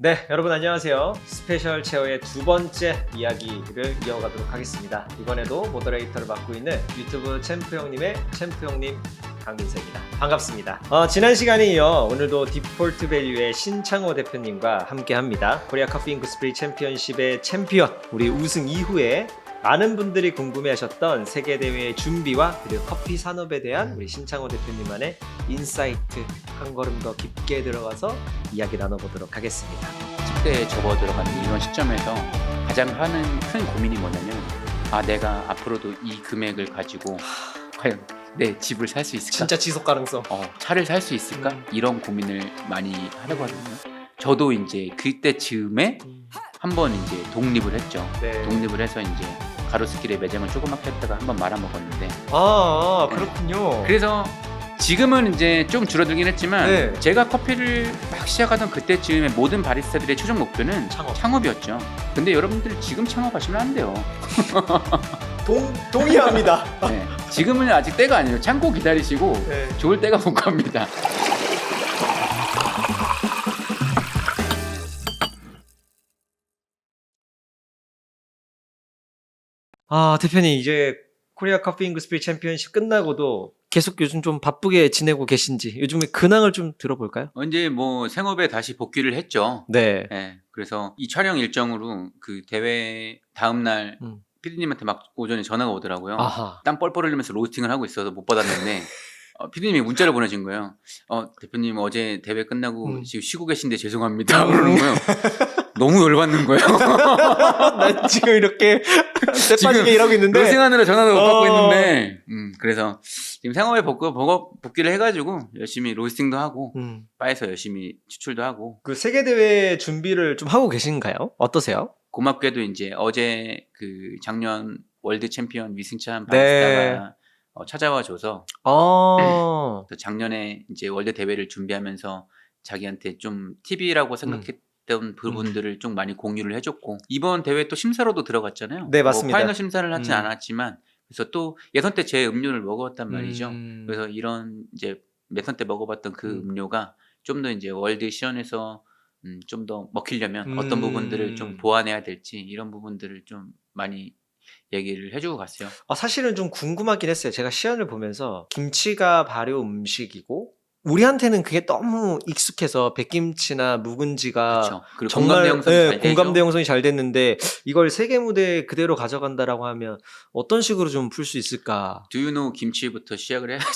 네, 여러분 안녕하세요. 스페셜 체어의 두 번째 이야기를 이어가도록 하겠습니다. 이번에도 모더레이터를 맡고 있는 유튜브 챔프 형님의 챔프 형님 강민석입니다. 반갑습니다. 지난 시간에 이어 오늘도 디폴트 밸류의 신창호 대표님과 함께 합니다. 코리아 커피 잉크스프리 챔피언십의 챔피언, 우리 우승 이후에 많은 분들이 궁금해하셨던 세계대회의 준비와 그리고 커피 산업에 대한 우리 신창호 대표님만의 인사이트 한 걸음 더 깊게 들어가서 이야기 나눠보도록 하겠습니다. 10대에 접어들어가는 이런 시점에서 가장 하는 큰 고민이 뭐냐면 내가 앞으로도 이 금액을 가지고 과연 내 집을 살 수 있을까? 진짜 지속 가능성. 차를 살 수 있을까? 이런 고민을 많이 하려거든요. 저도 이제 그때 즈음에 한번 이제 독립을 했죠. 네. 독립을 해서 이제 가로수길에 매장을 조그맣게 했다가 한번 말아먹었는데 그렇군요. 그래서 지금은 이제 좀 줄어들긴 했지만 네. 제가 커피를 막 시작하던 그때쯤에 모든 바리스타들의 최종 목표는 창업이었죠. 근데 여러분들 지금 창업하시면 안 돼요. 동의합니다. 네. 지금은 아직 때가 아니에요. 참고 기다리시고 네. 좋을 때가 올 겁니다. 대표님 이제 코리아 커피 잉크스프리 챔피언십 끝나고도 계속 요즘 좀 바쁘게 지내고 계신지 요즘에 근황을 좀 들어볼까요? 이제 뭐 생업에 다시 복귀를 했죠. 네. 네. 그래서 이 촬영 일정으로 그 대회 다음 날 피디님한테 막 오전에 전화가 오더라고요. 아하. 땀 뻘뻘 흘리면서 로스팅을 하고 있어서 못 받았는데 피디님이 문자를 보내신 거예요. 대표님 어제 대회 끝나고 지금 쉬고 계신데 죄송합니다. 그러는 거예요. 너무 열받는 거예요. 난 지금 이렇게 쎄빠지게 일하고 있는데 로스팅하느라 전화도 못 받고 있는데 그래서 지금 생업에 복귀를 해가지고 열심히 로스팅도 하고 바에서 열심히 추출도 하고. 그 세계대회 준비를 좀 하고 계신가요? 어떠세요? 고맙게도 이제 어제 그 작년 월드 챔피언 위승찬 바리스타가 찾아와 줘서 작년에 이제 월드 대회를 준비하면서 자기한테 좀 팁이라고 생각했던 부분들을 좀 많이 공유를 해줬고, 이번 대회 또 심사로도 들어갔잖아요. 네, 맞습니다. 파이널 심사를 하진 않았지만 그래서 또 예선 때 제 음료를 먹어봤단 말이죠. 그래서 이런 이제 예선 때 먹어봤던 그 음료가 좀 더 이제 월드 시연에서 좀 더 먹히려면 어떤 부분들을 좀 보완해야 될지 이런 부분들을 좀 많이 얘기를 해주고 갔어요. 사실은 좀 궁금하긴 했어요. 제가 시연을 보면서 김치가 발효 음식이고 우리한테는 그게 너무 익숙해서 백김치나 묵은지가 그렇죠. 그리고 정말 공감대 공감대 형성이 잘 됐는데 이걸 세계 무대에 그대로 가져간다라고 하면 어떤 식으로 좀 풀 수 있을까? Do you know 김치부터 시작을 해야죠.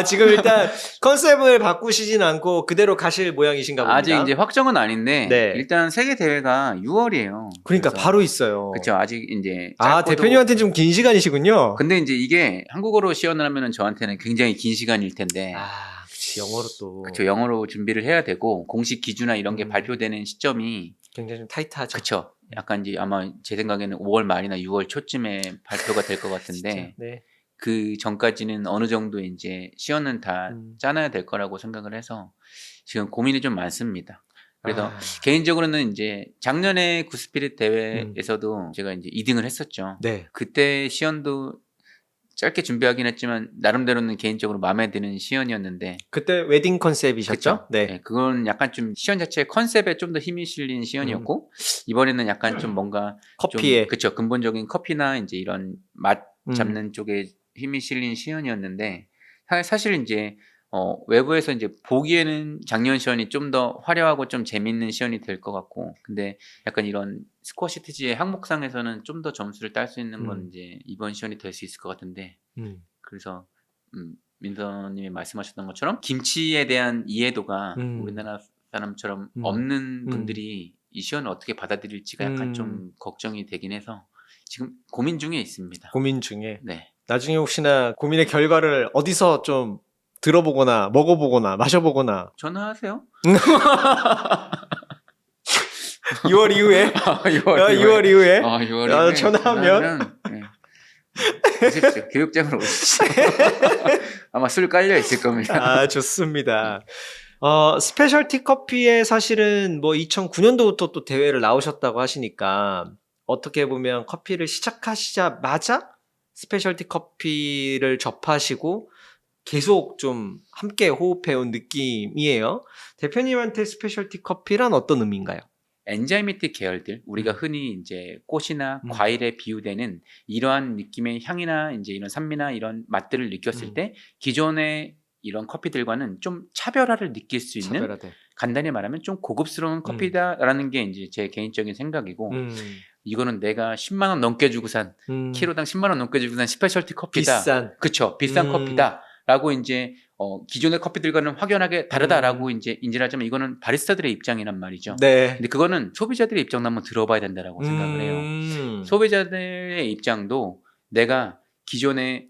지금 일단 컨셉을 바꾸시진 않고 그대로 가실 모양이신가 봅니다. 아직 이제 확정은 아닌데 네. 일단 세계 대회가 6월이에요. 그러니까 바로 있어요. 그렇죠. 아직 이제 대표님한테 좀 긴 시간이시군요. 근데 이제 이게 한국어로 시연을 하면은 저한테는 굉장히 긴 시간일 텐데. 그치, 영어로 또. 그렇죠. 영어로 준비를 해야 되고 공식 기준이나 이런 게 발표되는 시점이 굉장히 좀 타이트하죠. 그렇죠. 약간 이제 아마 제 생각에는 5월 말이나 6월 초쯤에 발표가 될 것 같은데. 네. 그 전까지는 어느 정도 이제 시연은 다 짜놔야 될 거라고 생각을 해서 지금 고민이 좀 많습니다. 그래서 개인적으로는 이제 작년에 구스피릿 대회에서도 제가 이제 2등을 했었죠. 네. 그때 시연도 짧게 준비하긴 했지만 나름대로는 개인적으로 마음에 드는 시연이었는데. 그때 웨딩 컨셉이셨죠? 그쵸? 네. 그건 약간 좀 시연 자체의 컨셉에 좀 더 힘이 실린 시연이었고 이번에는 약간 좀 뭔가 커피에 그쵸, 근본적인 커피나 이제 이런 맛 잡는 쪽에 힘이 실린 시연이었는데 사실 이제 외부에서 이제 보기에는 작년 시연이 좀 더 화려하고 좀 재밌는 시연이 될 것 같고, 근데 약간 이런 스쿼시 티지의 항목상에서는 좀 더 점수를 딸 수 있는 건 이제 이번 시연이 될 수 있을 것 같은데 그래서 민서님이 말씀하셨던 것처럼 김치에 대한 이해도가 우리나라 사람처럼 없는 분들이 이 시연을 어떻게 받아들일지가 약간 좀 걱정이 되긴 해서 지금 고민 중에 있습니다. 고민 중에. 네. 나중에 혹시나 고민의 결과를 어디서 좀 들어보거나 먹어보거나 마셔보거나 전화하세요. 6월 이후에 6월 이후에 6월 이후에 전화하면 오십시오. 교육장으로 오십시오. 아마 술 깔려 있을 겁니다. 좋습니다. 스페셜티 커피에 사실은 뭐 2009년도부터 또 대회를 나오셨다고 하시니까 어떻게 보면 커피를 시작하시자마자 스페셜티 커피를 접하시고 계속 좀 함께 호흡해온 느낌이에요. 대표님한테 스페셜티 커피란 어떤 의미인가요? 엔자이매틱 계열들, 우리가 흔히 이제 꽃이나 과일에 비유되는 이러한 느낌의 향이나 이제 이런 산미나 이런 맛들을 느꼈을 때 기존의 이런 커피들과는 좀 차별화를 느낄 수 있는, 차별화돼. 간단히 말하면 좀 고급스러운 커피다라는 게 이제 제 개인적인 생각이고, 이거는 내가 10만 원 넘게 주고 산, 키로당 10만 원 넘게 주고 산 스페셜티 커피다. 비싼. 그쵸, 비싼 커피다라고 이제 기존의 커피들과는 확연하게 다르다라고 이제 인지를 하자면, 이거는 바리스타들의 입장이란 말이죠. 네. 근데 그거는 소비자들의 입장도 한번 들어봐야 된다라고 생각을 해요. 소비자들의 입장도 내가 기존에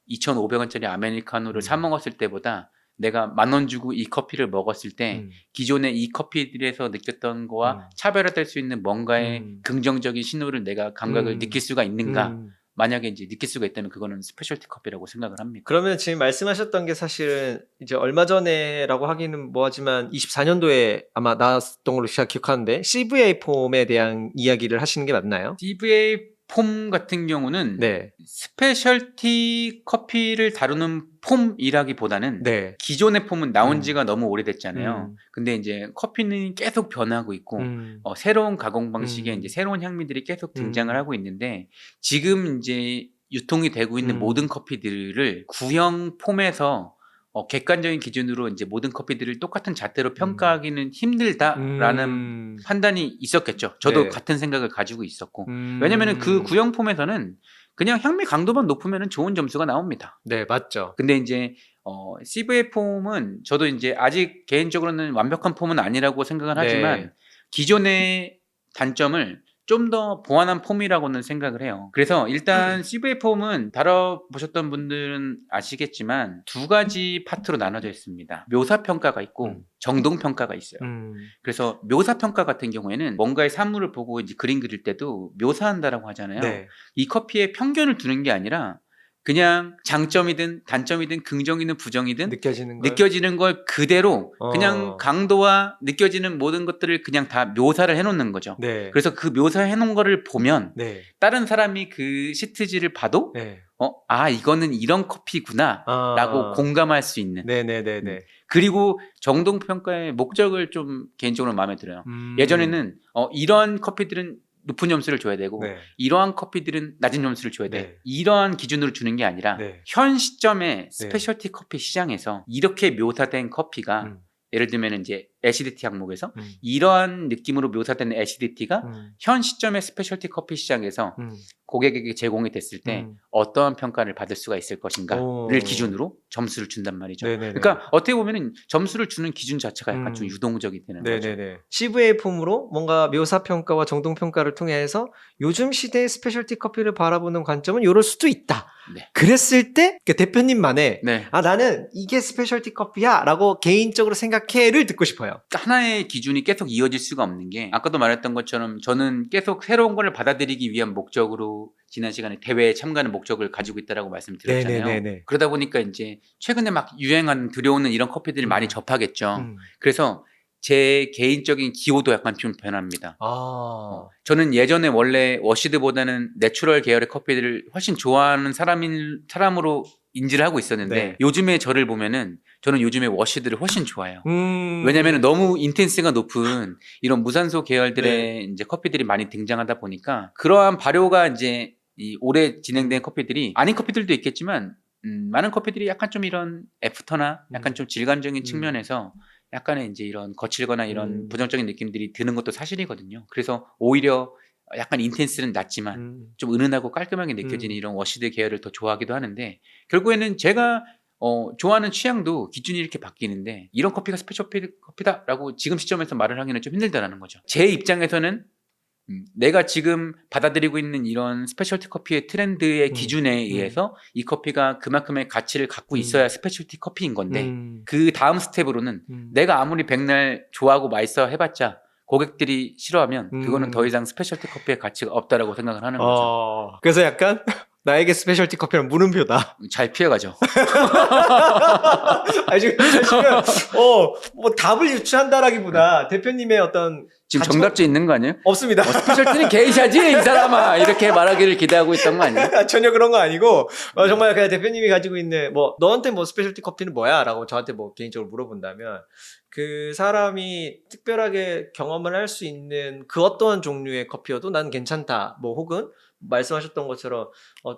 2,500원짜리 아메리카노를 사 먹었을 때보다 내가 10,000원 주고 이 커피를 먹었을 때 기존의 이 커피들에서 느꼈던 거와 차별화될 수 있는 뭔가의 긍정적인 신호를, 내가 감각을 느낄 수가 있는가? 만약에 이제 느낄 수가 있다면 그거는 스페셜티 커피라고 생각을 합니다. 그러면 지금 말씀하셨던 게 사실은 이제 얼마 전에라고 하기는 뭐하지만 24년도에 아마 나왔던 걸로 제가 기억하는데 CVA 폼에 대한 이야기를 하시는 게 맞나요? CVA 폼 같은 경우는 네. 스페셜티 커피를 다루는 폼이라기보다는 네. 기존의 폼은 나온 지가 너무 오래됐잖아요. 근데 이제 커피는 계속 변하고 있고 새로운 가공 방식의 이제 새로운 향미들이 계속 등장을 하고 있는데, 지금 이제 유통이 되고 있는 모든 커피들을 구형 폼에서 객관적인 기준으로 이제 모든 커피들을 똑같은 잣대로 평가하기는 힘들다라는 판단이 있었겠죠. 저도 네. 같은 생각을 가지고 있었고, 왜냐면은 그 구형 폼에서는 그냥 향미 강도만 높으면 좋은 점수가 나옵니다. 네, 맞죠. 근데 이제 CVA 폼은 저도 이제 아직 개인적으로는 완벽한 폼은 아니라고 생각을 하지만 네. 기존의 단점을 좀 더 보완한 폼이라고는 생각을 해요. 그래서 일단 CVA 폼은 다뤄보셨던 분들은 아시겠지만 두 가지 파트로 나눠져 있습니다. 묘사평가가 있고 정동평가가 있어요. 그래서 묘사평가 같은 경우에는 뭔가의 사물을 보고 이제 그림 그릴 때도 묘사한다라고 하잖아요. 네. 이 커피에 편견을 두는 게 아니라 그냥 장점이든 단점이든 긍정이든 부정이든 느껴지는 걸 그대로 그냥 강도와 느껴지는 모든 것들을 그냥 다 묘사를 해놓는 거죠. 네. 그래서 그 묘사해놓은 거를 보면 네. 다른 사람이 그 시트지를 봐도 네. 이거는 이런 커피구나 라고 공감할 수 있는. 네네네네. 그리고 정동평가의 목적을 좀 개인적으로 마음에 들어요. 예전에는 이런 커피들은 높은 점수를 줘야 되고 네. 이러한 커피들은 낮은 점수를 줘야 돼. 네. 이러한 기준으로 주는 게 아니라 네. 현 시점의 스페셜티 커피 시장에서 이렇게 묘사된 커피가 예를 들면 이제 애시디티 항목에서 이러한 느낌으로 묘사된 애시디티가 현 시점의 스페셜티 커피 시장에서 고객에게 제공이 됐을 때 어떠한 평가를 받을 수가 있을 것인가를 기준으로 점수를 준단 말이죠. 네네네. 그러니까 어떻게 보면 점수를 주는 기준 자체가 약간 좀 유동적이 되는 거죠. CVA 폼으로 뭔가 묘사 평가와 정동 평가를 통해서 요즘 시대의 스페셜티 커피를 바라보는 관점은 이럴 수도 있다. 네. 그랬을 때 대표님만의 네. 나는 이게 스페셜티 커피야 라고 개인적으로 생각해를 듣고 싶어요. 하나의 기준이 계속 이어질 수가 없는 게, 아까도 말했던 것처럼 저는 계속 새로운 걸 받아들이기 위한 목적으로 지난 시간에 대회에 참가하는 목적을 가지고 있다라고 말씀드렸잖아요. 네네네네. 그러다 보니까 이제 최근에 막 유행하는 들여오는 이런 커피들을 많이 접하겠죠. 그래서 제 개인적인 기호도 약간 좀 변합니다. 저는 예전에 원래 워시드보다는 내추럴 계열의 커피들을 훨씬 좋아하는 사람으로 인지를 하고 있었는데 네. 요즘에 저를 보면은 저는 요즘에 워시드를 훨씬 좋아해요. 왜냐면 너무 인텐스가 높은 이런 무산소 계열들의 이제 커피들이 많이 등장하다 보니까 그러한 발효가 이제 이 오래 진행된 커피들이, 아닌 커피들도 있겠지만 많은 커피들이 약간 좀 이런 애프터나 약간 좀 질감적인 측면에서 약간의 이제 이런 거칠거나 이런 부정적인 느낌들이 드는 것도 사실이거든요. 그래서 오히려 약간 인텐스는 낮지만 좀 은은하고 깔끔하게 느껴지는 이런 워시드 계열을 더 좋아하기도 하는데, 결국에는 제가 좋아하는 취향도 기준이 이렇게 바뀌는데 이런 커피가 스페셜티 커피다라고 지금 시점에서 말을 하기는 좀 힘들다라는 거죠. 제 입장에서는 내가 지금 받아들이고 있는 이런 스페셜티 커피의 트렌드의 기준에 의해서 이 커피가 그만큼의 가치를 갖고 있어야 스페셜티 커피인 건데, 그 다음 스텝으로는 내가 아무리 백날 좋아하고 맛있어 해봤자 고객들이 싫어하면 그거는 더 이상 스페셜티 커피의 가치가 없다라고 생각을 하는 거죠. 그래서 약간 나에게 스페셜티 커피는 물음표다. 잘 피해가죠. 지금 사실은 뭐 답을 유추한다라기보다 대표님의 어떤 지금 가치관- 정답지 있는 거 아니에요? 없습니다. 스페셜티는 게이샤지 이 사람아 이렇게 말하기를 기대하고 있던 거 아니에요? 전혀 그런 거 아니고 정말 그냥 대표님이 가지고 있는 뭐 너한테 뭐 스페셜티 커피는 뭐야?라고 저한테 뭐 개인적으로 물어본다면 그 사람이 특별하게 경험을 할 수 있는 그 어떠한 종류의 커피여도 난 괜찮다. 뭐 혹은 말씀하셨던 것처럼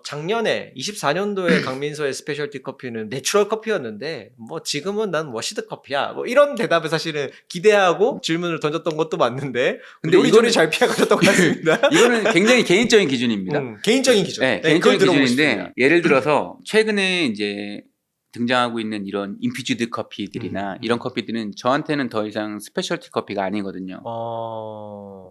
작년에 24년도에 강민서의 스페셜티 커피는 내추럴 커피였는데 뭐 지금은 난 워시드 커피야. 뭐 이런 대답을 사실은 기대하고 질문을 던졌던 것도 맞는데 근데 요리조리 이거는- 잘 피해가셨던 것 같습니다. 이거는 굉장히 개인적인 기준입니다. 개인적인 기준. 네, 네, 개인적인 그걸 들어보고 기준인데 싶습니다. 예를 들어서 최근에 이제 등장하고 있는 이런 인퓨즈드 커피들이나 이런 커피들은 저한테는 더 이상 스페셜티 커피가 아니거든요.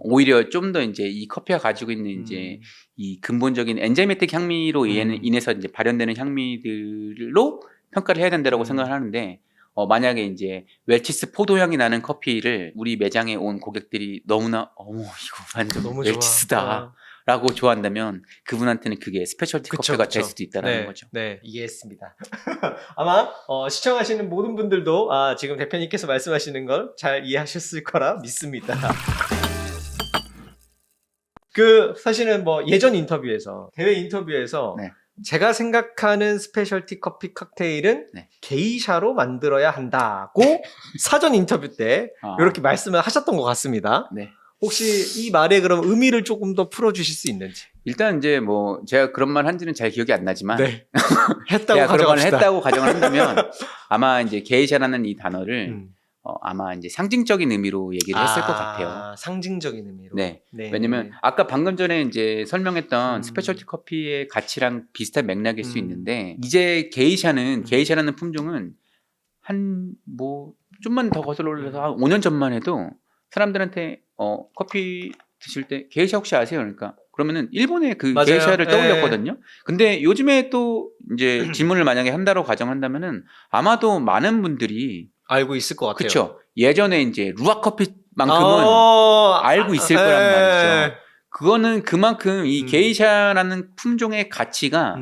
오히려 좀 더 이제 이 커피가 가지고 있는 이제 이 근본적인 엔자이매틱 향미로 인해서 이제 발현되는 향미들로 평가를 해야 된다고 생각을 하는데 만약에 이제 웰치스 포도향이 나는 커피를 우리 매장에 온 고객들이 너무나 어머 이거 완전 너무 웰치스다 라고 좋아한다면 그분한테는 그게 스페셜티 커피가 될 수도 있다는 거죠. 네, 이해했습니다. 아마 시청하시는 모든 분들도 지금 대표님께서 말씀하시는 걸 잘 이해하셨을 거라 믿습니다. 사실은 뭐 예전 인터뷰에서 대회 인터뷰에서 네. 제가 생각하는 스페셜티 커피 칵테일은 네. 게이샤로 만들어야 한다고 사전 인터뷰 때 이렇게 말씀을 하셨던 것 같습니다. 네. 혹시 이 말에 그럼 의미를 조금 더 풀어주실 수 있는지? 일단 이제 뭐 제가 그런 말 한지는 잘 기억이 안 나지만 네. 했다고 제가 그런 걸 가정합시다. 했다고 가정을 한다면 아마 이제 게이샤라는 이 단어를 음. 아마 이제 상징적인 의미로 얘기를 했을 것 같아요. 상징적인 의미로. 네. 왜냐면 아까 방금 전에 이제 설명했던 스페셜티 커피의 가치랑 비슷한 맥락일 수 있는데 이제 게이샤라는 품종은 한 뭐 좀만 더 거슬러 올라서 한 5년 전만 해도 사람들한테 커피 드실 때 게이샤 혹시 아세요? 그러니까 그러면은 일본의 그 맞아요. 게이샤를 예. 떠올렸거든요. 근데 요즘에 또 이제 질문을 만약에 한다고 가정한다면은 아마도 많은 분들이 알고 있을 것 같아요. 그렇죠. 예전에 이제 루아 커피만큼은 알고 있을 거란 말이죠. 그거는 그만큼 이 게이샤라는 품종의 가치가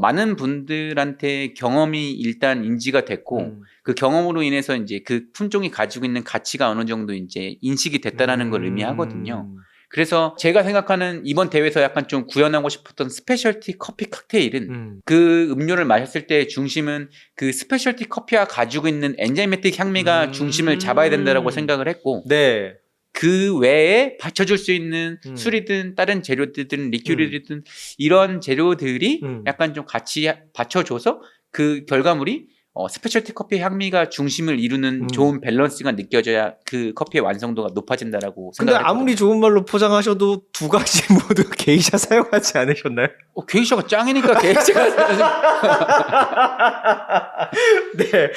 많은 분들한테 경험이 일단 인지가 됐고 그 경험으로 인해서 이제 그 품종이 가지고 있는 가치가 어느 정도 이제 인식이 됐다라는 걸 의미하거든요. 그래서 제가 생각하는 이번 대회에서 약간 좀 구현하고 싶었던 스페셜티 커피 칵테일은 그 음료를 마셨을 때 중심은 그 스페셜티 커피가 가지고 있는 엔자이매틱 향미가 중심을 잡아야 된다라고 생각을 했고 네. 그 외에 받쳐줄 수 있는 술이든 다른 재료들이든 리큐르든 이런 재료들이 약간 좀 같이 받쳐줘서 그 결과물이 스페셜티 커피 향미가 중심을 이루는 좋은 밸런스가 느껴져야 그 커피의 완성도가 높아진다라고 근데 생각을 아무리 좋은 말로 포장하셔도 두 가지 모두 게이샤 사용하지 않으셨나요? 게이샤가 짱이니까 게이샤가 네.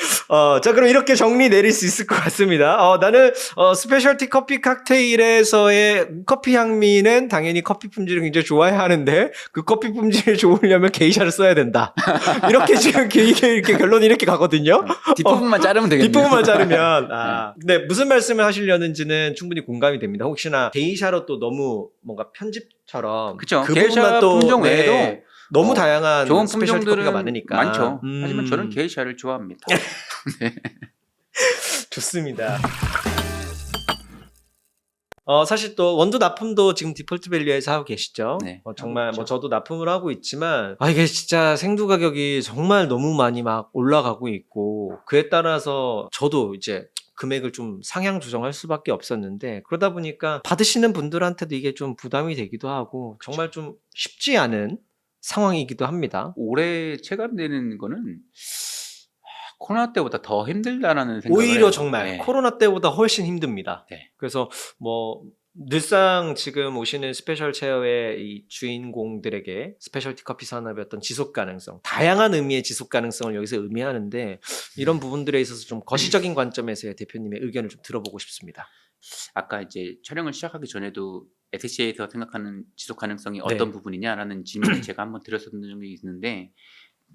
자, 그럼 이렇게 정리 내릴 수 있을 것 같습니다. 나는 스페셜티 커피 칵테일에서의 커피 향미는 당연히 커피 품질을 굉장히 좋아야 하는데 그 커피 품질이 좋으려면 게이샤를 써야 된다. 이렇게 지금 이렇게 결론이 이렇게 가거든요. 뒷부분만 자르면 되겠네요. 뒷부분만 자르면 네, 무슨 말씀을 하시려는지는 충분히 공감이 됩니다. 혹시나 게이샤로 또 너무 뭔가 편집처럼 그쵸. 그 게이샤 부분만 또 품종 외에도 너무 다양한 좋은 스페셜티 커피가 품종들은 많으니까 많죠. 하지만 저는 게이샤를 좋아합니다. 좋습니다. 사실 또 원두 납품도 지금 디폴트 밸류에서 하고 계시죠. 네, 정말 하고 뭐 있죠. 저도 납품을 하고 있지만 이게 진짜 생두 가격이 정말 너무 많이 막 올라가고 있고 그에 따라서 저도 이제 금액을 좀 상향 조정할 수밖에 없었는데 그러다 보니까 받으시는 분들한테도 이게 좀 부담이 되기도 하고 정말 좀 쉽지 않은 상황이기도 합니다. 올해 체감되는 거는 코로나 때보다 더 힘들다라는 생각을 오히려 해요. 정말 네. 코로나 때보다 훨씬 힘듭니다. 네. 그래서 뭐 늘상 지금 오시는 스페셜 체어의 이 주인공들에게 스페셜티 커피 산업의 어떤 지속 가능성, 다양한 의미의 지속 가능성을 여기서 의미하는데 이런 부분들에 있어서 좀 거시적인 관점에서의 대표님의 의견을 좀 들어보고 싶습니다. 아까 이제 촬영을 시작하기 전에도 SCA에서 생각하는 지속 가능성이 어떤 부분이냐라는 질문을 제가 한번 드렸었던 적이 있는데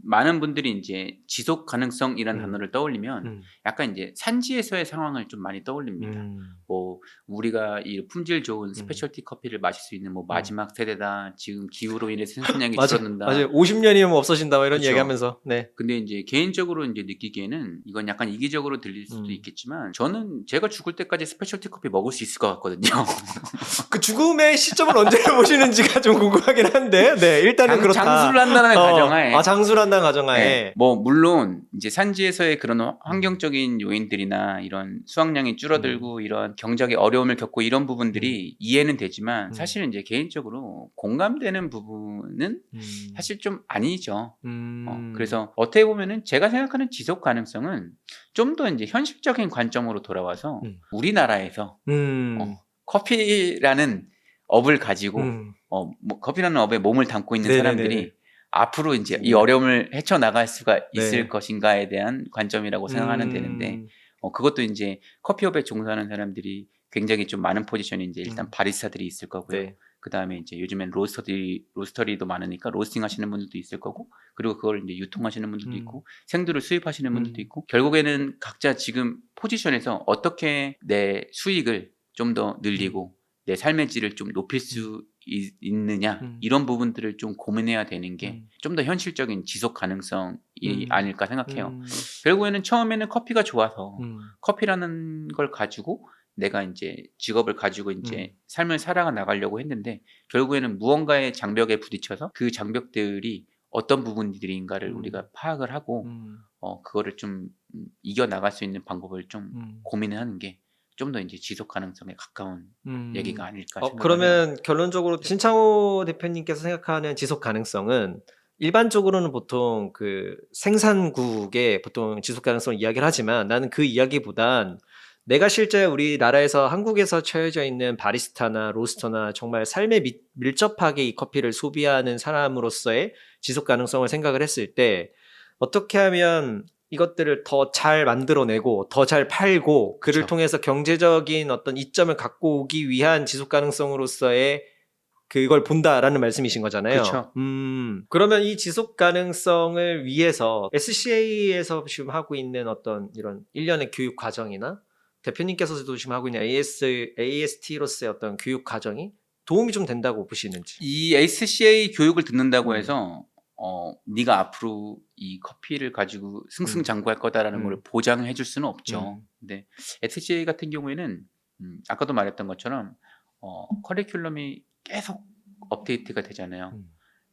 많은 분들이 이제 지속 가능성이라는 음. 단어를 떠올리면 약간 이제 산지에서의 상황을 좀 많이 떠올립니다. 뭐 우리가 이 품질 좋은 스페셜티 커피를 마실 수 있는 뭐 마지막 세대다. 지금 기후로 인해서 생산량이 맞아, 줄어든다. 맞아요. 50년이면 없어진다 뭐 이런 그쵸. 얘기하면서. 네. 근데 이제 개인적으로 이제 느끼기에는 이건 약간 이기적으로 들릴 수도 있겠지만 저는 제가 죽을 때까지 스페셜티 커피 먹을 수 있을 것 같거든요. 그 죽음의 시점을 언제 보시는지가 좀 궁금하긴 한데. 네, 일단은 그렇다. 장수를 한다는 가정하에. 아, 장수를 한다는 가정하에. 네, 뭐 물론 이제 산지에서의 그런 환경적인 요인들이나 이런 수확량이 줄어들고 이런 경작의 어려움을 겪고 이런 부분들이 이해는 되지만 사실은 이제 개인적으로 공감되는 부분은 사실 좀 아니죠. 그래서 어떻게 보면은 제가 생각하는 지속 가능성은 좀 더 이제 현실적인 관점으로 돌아와서 우리나라에서 커피라는 업을 가지고 뭐 커피라는 업에 몸을 담고 있는 네네네네. 사람들이 앞으로 이제 이 어려움을 헤쳐나갈 수가 있을 네. 것인가에 대한 관점이라고 생각하면 되는데 그것도 이제 커피업에 종사하는 사람들이 굉장히 좀 많은 포지션이 이제 일단 바리스타들이 있을 거고요. 네. 그 다음에 이제 요즘엔 로스터리도 많으니까 로스팅 하시는 분들도 있을 거고, 그리고 그걸 이제 유통하시는 분들도 있고, 생두를 수입하시는 분들도 있고, 결국에는 각자 지금 포지션에서 어떻게 내 수익을 좀 더 늘리고 내 삶의 질을 좀 높일 수 있느냐 이런 부분들을 좀 고민해야 되는 게 좀 더 현실적인 지속 가능성이 아닐까 생각해요. 결국에는 처음에는 커피가 좋아서 커피라는 걸 가지고 내가 이제 직업을 가지고 이제 삶을 살아가 나가려고 했는데 결국에는 무언가의 장벽에 부딪혀서 그 장벽들이 어떤 부분들인가를 우리가 파악을 하고 그거를 좀 이겨 나갈 수 있는 방법을 좀 고민을 하는 게 좀 더 이제 지속 가능성에 가까운 얘기가 아닐까 생각을 해요. 그러면 결론적으로 신창호 대표님께서 생각하는 지속 가능성은 일반적으로는 보통 그 생산국의 보통 지속 가능성을 이야기를 하지만 나는 그 이야기보단 내가 실제 우리나라에서 한국에서 처해져 있는 바리스타나 로스터나 정말 삶에 밀접하게 이 커피를 소비하는 사람으로서의 지속 가능성을 생각을 했을 때 어떻게 하면 이것들을 더 잘 만들어내고 더 잘 팔고 그를 그쵸. 통해서 경제적인 어떤 이점을 갖고 오기 위한 지속 가능성으로서의 그걸 본다라는 말씀이신 거잖아요. 그쵸. 그러면 이 지속 가능성을 위해서 SCA에서 지금 하고 있는 어떤 이런 일련의 교육 과정이나 대표님께서도 지금 하고 있는 AST로서의 어떤 교육 과정이 도움이 좀 된다고 보시는지. 이 SCA 교육을 듣는다고 해서 네가 앞으로 이 커피를 가지고 승승장구할 거다라는 걸 보장을 해줄 수는 없죠. 근데 SCA 같은 경우에는 아까도 말했던 것처럼 커리큘럼이 계속 업데이트가 되잖아요.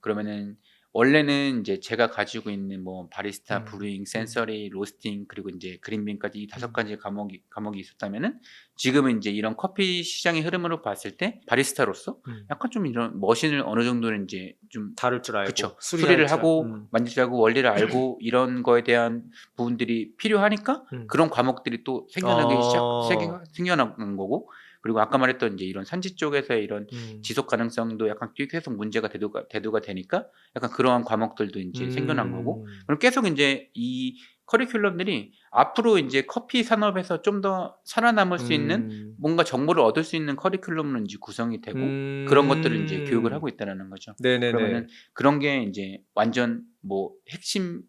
그러면은 원래는 이제 제가 가지고 있는 뭐 바리스타, 브루잉, 센서리, 로스팅 그리고 이제 그린빈까지 이 5가지 과목이 있었다면은 지금은 이제 이런 커피 시장의 흐름으로 봤을 때 바리스타로서 약간 좀 이런 머신을 어느 정도는 이제 좀 다룰 줄 알고 그쵸. 수리할 수리를 줄 하고 알고. 만질 줄 알고 원리를 알고 이런 거에 대한 부분들이 필요하니까 그런 과목들이 또 생겨나는 거고, 그리고 아까 말했던 이제 이런 산지 쪽에서의 이런 지속 가능성도 약간 계속 문제가 대두가 되니까 약간 그러한 과목들도 이제 생겨난 거고, 그럼 계속 이제 이 커리큘럼들이 앞으로 이제 커피 산업에서 좀 더 살아남을 수 있는 뭔가 정보를 얻을 수 있는 커리큘럼으로 이제 구성이 되고 그런 것들을 이제 교육을 하고 있다는 거죠. 네네네. 그러면은 그런 게 이제 완전 뭐 핵심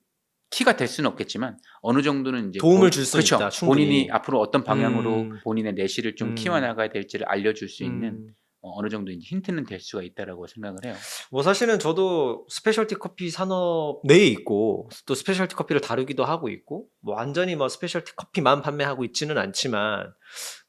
키가 될 수는 없겠지만 어느 정도는 이제 도움을 줄 수 그렇죠. 있다. 충분히. 본인이 앞으로 어떤 방향으로 본인의 내실을 좀 키워나가야 될지를 알려줄 수 있는 어느 정도 이제 힌트는 될 수가 있다라고 생각을 해요. 뭐 사실은 저도 스페셜티 커피 산업 내에 있고 또 스페셜티 커피를 다루기도 하고 있고 뭐 완전히 뭐 스페셜티 커피만 판매하고 있지는 않지만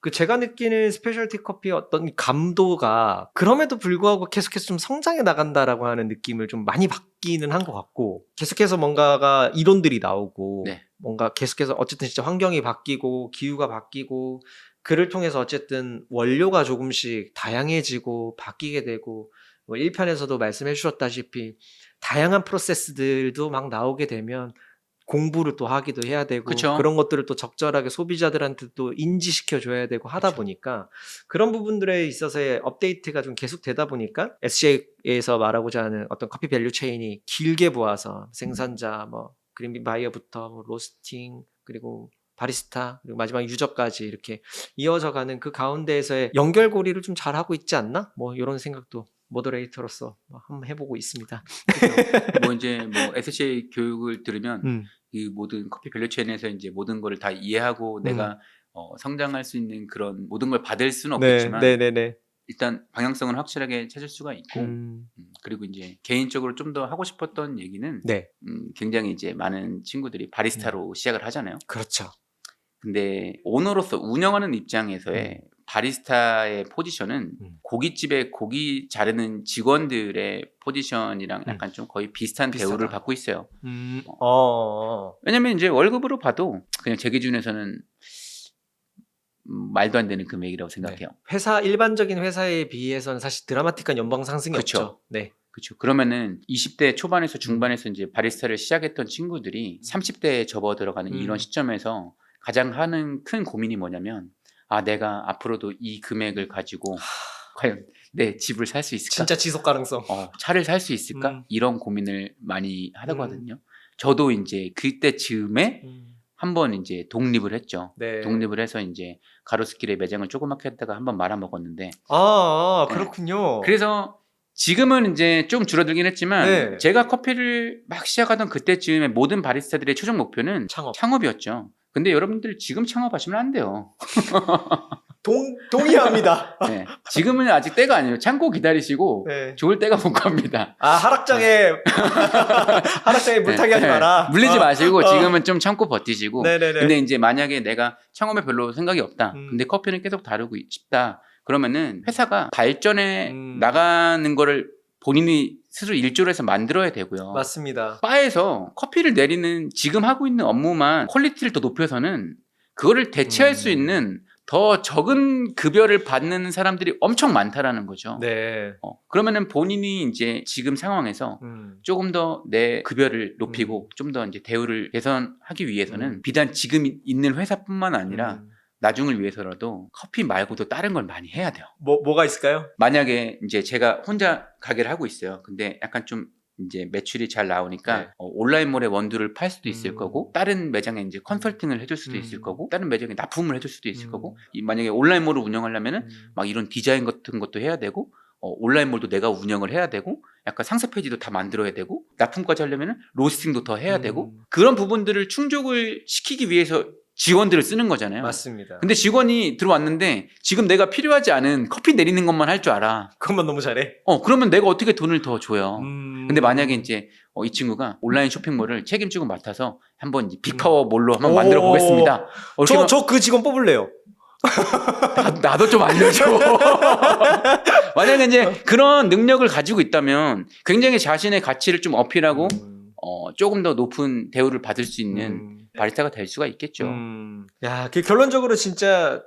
그 제가 느끼는 스페셜티 커피의 어떤 감도가 그럼에도 불구하고 계속해서 좀 성장해 나간다라고 하는 느낌을 좀 많이 받기는 한 것 같고, 계속해서 뭔가가 이론들이 나오고 네. 뭔가 계속해서 어쨌든 진짜 환경이 바뀌고 기후가 바뀌고 그를 통해서 어쨌든 원료가 조금씩 다양해지고 바뀌게 되고, 뭐 1편에서도 말씀해 주셨다시피 다양한 프로세스들도 막 나오게 되면 공부를 또 하기도 해야 되고 그쵸. 그런 것들을 또 적절하게 소비자들한테 또 인지시켜 줘야 되고 하다 그쵸. 보니까 그런 부분들에 있어서의 업데이트가 좀 계속 되다 보니까 SCA에서 말하고자 하는 어떤 커피 밸류 체인이 길게 보아서 생산자, 뭐 그린빈 바이어부터 뭐 로스팅 그리고 바리스타 그리고 마지막 유저까지 이렇게 이어져 가는 그 가운데에서의 연결고리를 좀 잘하고 있지 않나? 뭐 이런 생각도 모더레이터로서 한번 해보고 있습니다. 뭐 이제 뭐 SCA 교육을 들으면 이 모든 커피 밸류체인에서 이제 모든 걸 다 이해하고 내가 성장할 수 있는 그런 모든 걸 받을 수는 없겠지만 네네네. 일단 방향성은 확실하게 찾을 수가 있고 그리고 이제 개인적으로 좀 더 하고 싶었던 얘기는 네. 굉장히 이제 많은 친구들이 바리스타로 시작을 하잖아요. 그렇죠. 근데 오너로서 운영하는 입장에서의 바리스타의 포지션은 고깃집에 고기 자르는 직원들의 포지션이랑 약간 좀 거의 비슷한 비슷하다. 대우를 받고 있어요. 어. 왜냐면 이제 월급으로 봐도 그냥 제 기준에서는 말도 안 되는 금액이라고 생각해요. 회사 일반적인 회사에 비해서는 사실 드라마틱한 연봉 상승이 그쵸. 없죠. 네. 그렇죠. 그러면은 20대 초반에서 중반에서 이제 바리스타를 시작했던 친구들이 30대에 접어 들어가는 이런 시점에서 가장 하는 큰 고민이 뭐냐면 아 내가 앞으로도 이 금액을 가지고 과연 내 집을 살 수 있을까? 진짜 지속 가능성. 차를 살 수 있을까? 이런 고민을 많이 하거든요. 저도 이제 그때 즈음에 한번 이제 독립을 했죠. 네. 독립을 해서 이제 가로수길에 매장을 조그맣게 했다가 한번 말아먹었는데 그렇군요. 그래서 지금은 이제 좀 줄어들긴 했지만 네. 제가 커피를 막 시작하던 그때쯤에 모든 바리스타들의 최종 목표는 창업이었죠. 근데 여러분들 지금 창업하시면 안 돼요. 동의합니다. 네. 지금은 아직 때가 아니에요. 참고 기다리시고 네. 좋을 때가 올 겁니다. 하락장에 물타기 하지 마라. 물리지 마시고 지금은 좀 참고 버티시고. 네네네. 근데 이제 만약에 내가 창업에 별로 생각이 없다. 근데 커피는 계속 다루고 싶다. 그러면은 회사가 발전해 나가는 거를 본인이 스스로 일조를 해서 만들어야 되고요. 맞습니다. 바에서 커피를 내리는 지금 하고 있는 업무만 퀄리티를 더 높여서는 그거를 대체할 수 있는 더 적은 급여를 받는 사람들이 엄청 많다라는 거죠. 네. 그러면은 본인이 이제 지금 상황에서 조금 더 내 급여를 높이고 좀 더 이제 대우를 개선하기 위해서는 비단 지금 있는 회사뿐만 아니라 나중을 위해서라도 커피 말고도 다른 걸 많이 해야 돼요. 뭐가 있을까요? 만약에 이제 제가 혼자 가게를 하고 있어요. 근데 약간 좀 이제 매출이 잘 나오니까 온라인몰에 원두를 팔 수도 있을 거고 다른 매장에 이제 컨설팅을 해줄 수도 있을 거고 다른 매장에 납품을 해줄 수도 있을 거고 만약에 온라인몰을 운영하려면은 막 이런 디자인 같은 것도 해야 되고 온라인몰도 내가 운영을 해야 되고 약간 상세 페이지도 다 만들어야 되고 납품까지 하려면은 로스팅도 더 해야 되고 그런 부분들을 충족을 시키기 위해서 직원들을 쓰는 거잖아요. 맞습니다. 근데 직원이 들어왔는데 지금 내가 필요하지 않은 커피 내리는 것만 할 줄 알아. 그것만 너무 잘해. 그러면 내가 어떻게 돈을 더 줘요. 근데 만약에 이제 이 친구가 온라인 쇼핑몰을 책임지고 맡아서 한번 빅파워몰로 한번 만들어 보겠습니다. 저 그 직원 뽑을래요. 나도 좀 알려줘. 만약에 이제 그런 능력을 가지고 있다면 굉장히 자신의 가치를 좀 어필하고 조금 더 높은 대우를 받을 수 있는 바리스타가 될 수가 있겠죠. 야, 결론적으로 진짜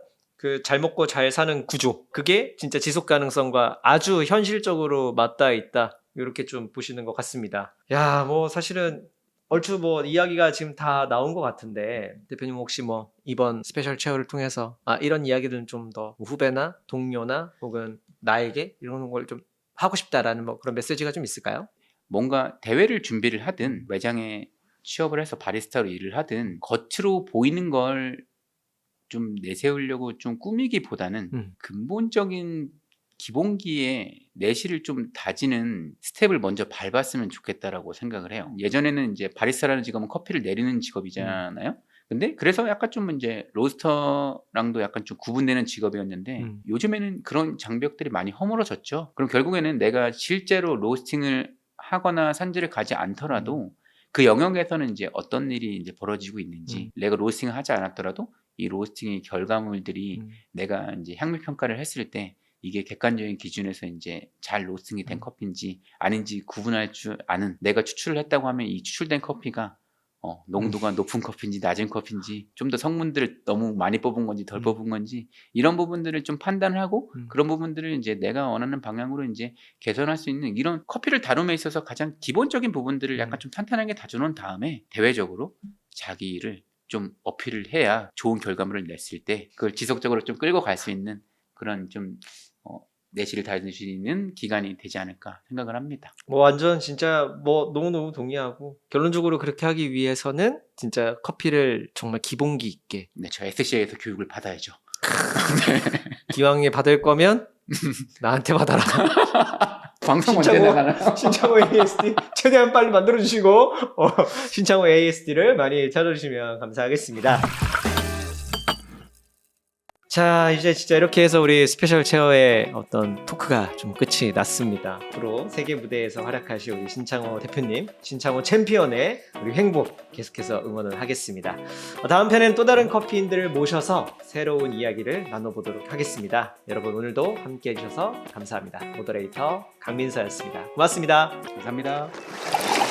잘 먹고 잘 사는 구조. 그게 진짜 지속 가능성과 아주 현실적으로 맞닿아 있다. 이렇게 좀 보시는 것 같습니다. 야, 사실은 얼추 이야기가 지금 다 나온 것 같은데 대표님 혹시 이번 스페셜 체어를 통해서 이런 이야기들은 좀 더 후배나 동료나 혹은 나에게 이런 걸 좀 하고 싶다라는 그런 메시지가 좀 있을까요? 뭔가 대회를 준비를 하든 매장에 취업을 해서 바리스타로 일을 하든 겉으로 보이는 걸 좀 내세우려고 좀 꾸미기보다는 근본적인 기본기에 내실을 좀 다지는 스텝을 먼저 밟았으면 좋겠다라고 생각을 해요. 예전에는 이제 바리스타라는 직업은 커피를 내리는 직업이잖아요. 근데 그래서 약간 좀 이제 로스터랑도 약간 좀 구분되는 직업이었는데 요즘에는 그런 장벽들이 많이 허물어졌죠. 그럼 결국에는 내가 실제로 로스팅을 하거나 산지를 가지 않더라도 그 영역에서는 이제 어떤 일이 이제 벌어지고 있는지 내가 로스팅을 하지 않았더라도 이 로스팅의 결과물들이 내가 이제 향미 평가를 했을 때 이게 객관적인 기준에서 이제 잘 로스팅이 된 커피인지 아닌지 구분할 줄 아는 내가 추출을 했다고 하면 이 추출된 커피가 농도가 높은 커피인지 낮은 커피인지 좀 더 성분들을 너무 많이 뽑은 건지 덜 뽑은 건지 이런 부분들을 좀 판단을 하고 그런 부분들을 이제 내가 원하는 방향으로 이제 개선할 수 있는 이런 커피를 다룸에 있어서 가장 기본적인 부분들을 약간 좀 탄탄하게 다져놓은 다음에 대외적으로 자기를 좀 어필을 해야 좋은 결과물을 냈을 때 그걸 지속적으로 좀 끌고 갈 수 있는 그런 좀 내실을 다질 수 있는 기간이 되지 않을까 생각을 합니다. 완전 진짜 너무너무 동의하고 결론적으로 그렇게 하기 위해서는 진짜 커피를 정말 기본기 있게 저 SCA에서 교육을 받아야죠. 기왕에 받을 거면 나한테 받아라. 방송 언제 신창호, 나가나요? 신창호 ASD 최대한 빨리 만들어주시고 신창호 ASD를 많이 찾아주시면 감사하겠습니다. 자, 이제 진짜 이렇게 해서 우리 스페셜 체어의 어떤 토크가 좀 끝이 났습니다. 앞으로 세계 무대에서 활약하실 우리 신창호 대표님, 신창호 챔피언의 우리 행복 계속해서 응원을 하겠습니다. 다음 편엔 또 다른 커피인들을 모셔서 새로운 이야기를 나눠보도록 하겠습니다. 여러분 오늘도 함께 해주셔서 감사합니다. 모더레이터 강민서였습니다. 고맙습니다. 감사합니다.